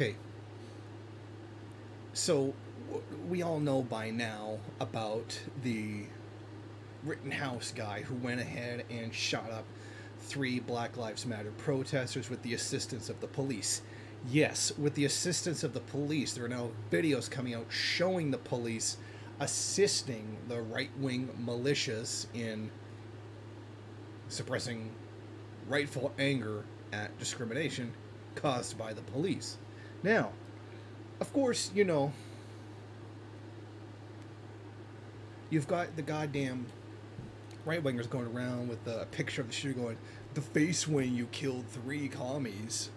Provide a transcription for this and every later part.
Okay, so we all know by now about the Rittenhouse guy who went ahead and shot up three Black Lives Matter protesters with the assistance of the police. Yes, with the assistance of the police, there are now videos coming out showing the police assisting the right wing militias in suppressing rightful anger at discrimination caused by the police. Now, of course, you know, you've got the goddamn right wingers going around with a picture of the shooter going, the face when you killed three commies,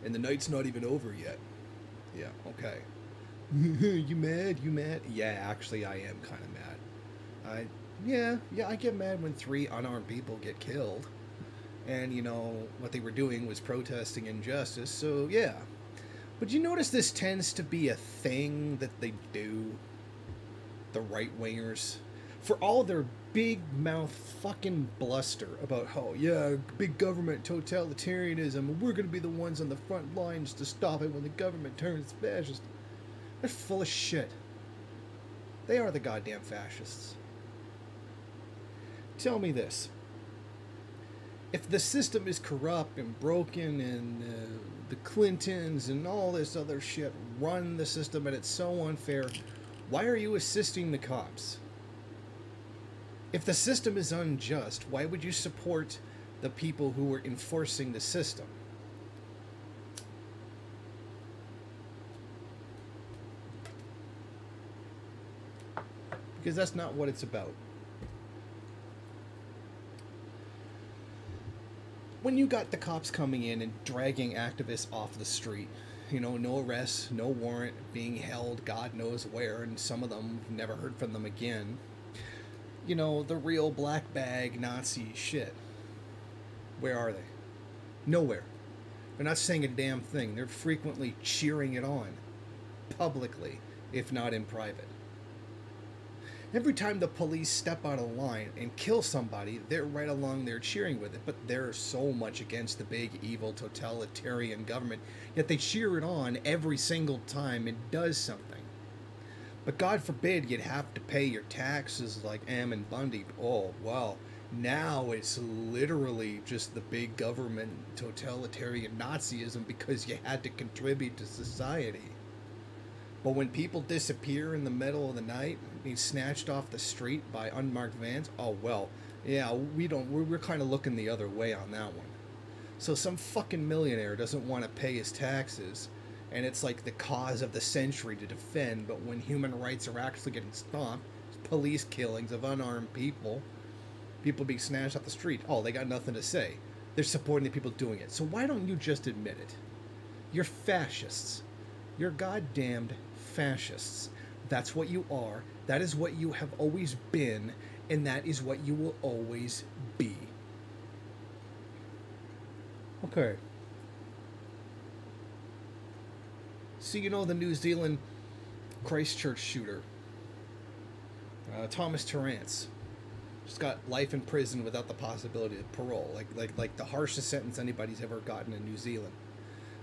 and the night's not even over yet. Yeah, okay. You mad? You mad? Yeah, actually, I am kind of mad. I get mad when three unarmed people get killed. And, you know, what they were doing was protesting injustice, so yeah. But you notice this tends to be a thing that they do, the right-wingers, for all their big mouth fucking bluster about how, yeah, big government totalitarianism, and we're gonna be the ones on the front lines to stop it when the government turns fascist. They're full of shit. They are the goddamn fascists. Tell me this. If the system is corrupt and broken and the Clintons and all this other shit run the system and it's so unfair, why are you assisting the cops? If the system is unjust, why would you support the people who are enforcing the system? Because that's not what it's about. When you got the cops coming in and dragging activists off the street, you know, no arrests, no warrant, being held God knows where, and some of them never heard from them again. You know, the real black bag Nazi shit. Where are they? Nowhere. They're not saying a damn thing. They're frequently cheering it on. Publicly, if not in private. Every time the police step out of line and kill somebody, they're right along there cheering with it. But they're so much against the big, evil, totalitarian government, yet they cheer it on every single time it does something. But God forbid you'd have to pay your taxes like Ammon Bundy. Oh, well, now it's literally just the big government totalitarian Nazism because you had to contribute to society. But when people disappear in the middle of the night, being snatched off the street by unmarked vans, oh well, yeah, we're kind of looking the other way on that one. So some fucking millionaire doesn't want to pay his taxes, and it's like the cause of the century to defend, but when human rights are actually getting stomped, police killings of unarmed people, people being snatched off the street, oh, they got nothing to say. They're supporting the people doing it. So why don't you just admit it? You're fascists. You're goddamned fascists. That's what you are. That is what you have always been, and that is what you will always be. Okay. So you know the New Zealand Christchurch shooter, Thomas Torrance, just got life in prison without the possibility of parole, like the harshest sentence anybody's ever gotten in New Zealand.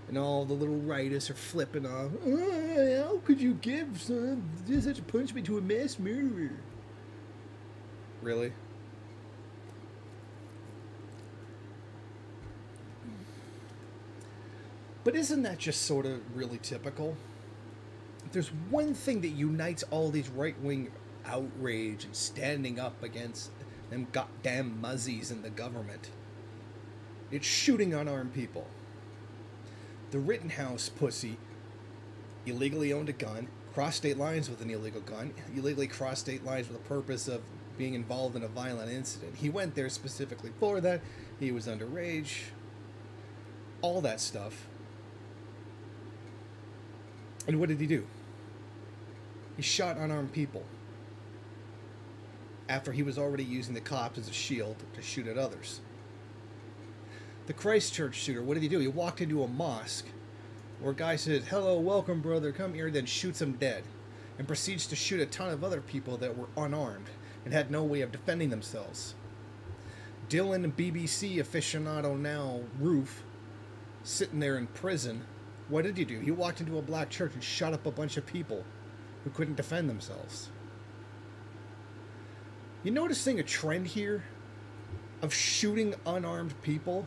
And all the little writers are flipping off. Oh, how could you give such a punishment to a mass murderer? Really? But isn't that just sort of really typical? If there's one thing that unites all these right-wing outrage and standing up against them goddamn muzzies in the government, it's shooting unarmed people. The Rittenhouse pussy illegally owned a gun, crossed state lines with an illegal gun, illegally crossed state lines with the purpose of being involved in a violent incident. He went there specifically for that. He was underage. All that stuff. And what did he do? He shot unarmed people after he was already using the cops as a shield to shoot at others. The Christchurch shooter, what did he do? He walked into a mosque where a guy said, hello, welcome, brother, come here, then shoots him dead, and proceeds to shoot a ton of other people that were unarmed and had no way of defending themselves. Dylan BBC aficionado now Roof, sitting there in prison What did he do? He walked into a black church and shot up a bunch of people who couldn't defend themselves. You noticing a trend here of shooting unarmed people?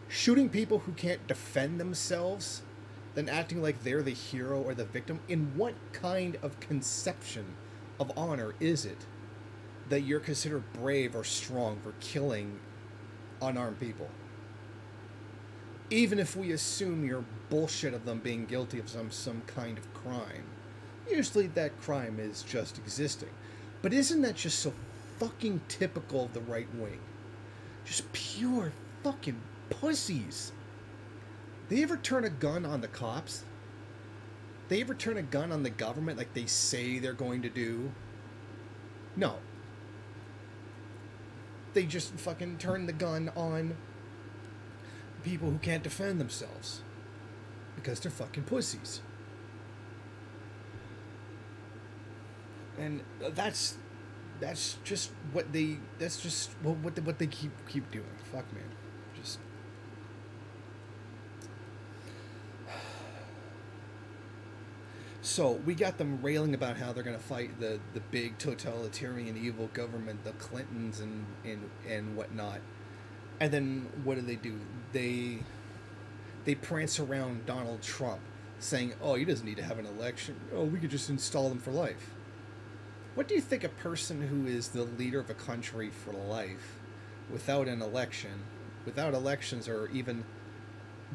Shooting people who can't defend themselves, then acting like they're the hero or the victim? In what kind of conception of honor is it that you're considered brave or strong for killing unarmed people? Even if we assume your bullshit of them being guilty of some kind of crime, usually that crime is just existing. But isn't that just so fucking typical of the right wing? Just pure fucking pussies. They ever turn a gun on the cops? They ever turn a gun on the government like they say they're going to do? No. They just fucking turn the gun on people who can't defend themselves because they're fucking pussies. And that's just what they keep doing. Fuck, man. Just so we got them railing about how they're going to fight the big totalitarian evil government, the Clintons and whatnot. And then what do? They prance around Donald Trump saying, oh, he doesn't need to have an election. Oh, we could just install him for life. What do you think a person who is the leader of a country for life, without an election, without elections or even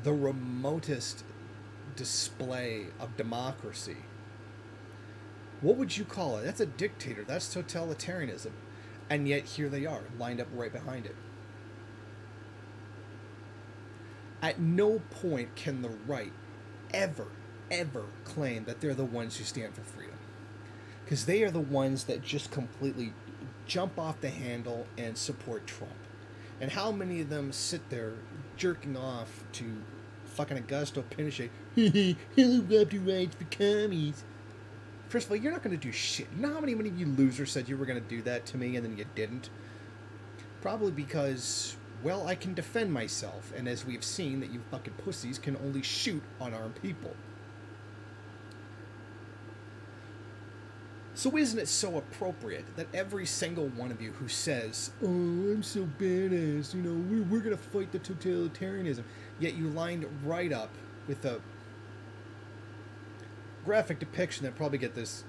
the remotest display of democracy, what would you call it? That's a dictator. That's totalitarianism. And yet here they are, lined up right behind it. At no point can the right ever claim that they're the ones who stand for freedom. Because they are the ones that just completely jump off the handle and support Trump. And how many of them sit there jerking off to fucking Augusto Pinochet? Hello, left and rights for commies. First of all, you're not going to do shit. You know how many of you losers said you were going to do that to me and then you didn't? Probably because, well, I can defend myself. And as we've seen, that you fucking pussies can only shoot unarmed people. So isn't it so appropriate that every single one of you who says, oh, I'm so badass, you know, we're going to fight the totalitarianism, yet you lined right up with a graphic depiction that probably get this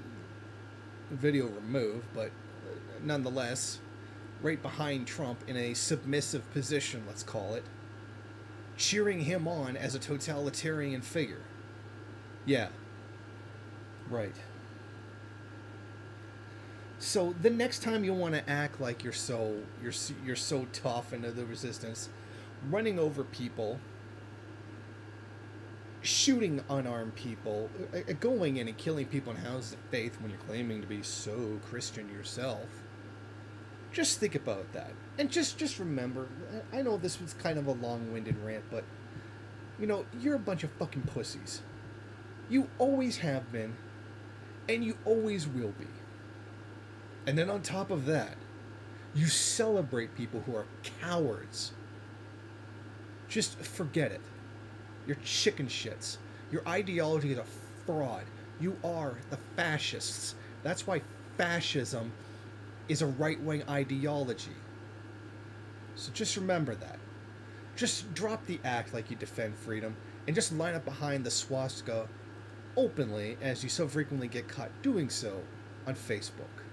video removed, but nonetheless, right behind Trump in a submissive position, let's call it, cheering him on as a totalitarian figure. Yeah. Right. So the next time you want to act like you're so tough into the resistance, running over people, shooting unarmed people, going in and killing people in houses of faith when you're claiming to be so Christian yourself, just think about that. And just remember, I know this was kind of a long-winded rant, but, you know, you're a bunch of fucking pussies. You always have been, and you always will be. And then on top of that, you celebrate people who are cowards. Just forget it. You're chicken shits. Your ideology is a fraud. You are the fascists. That's why fascism is a right-wing ideology. So just remember that. Just drop the act like you defend freedom and just line up behind the swastika openly as you so frequently get caught doing so on Facebook.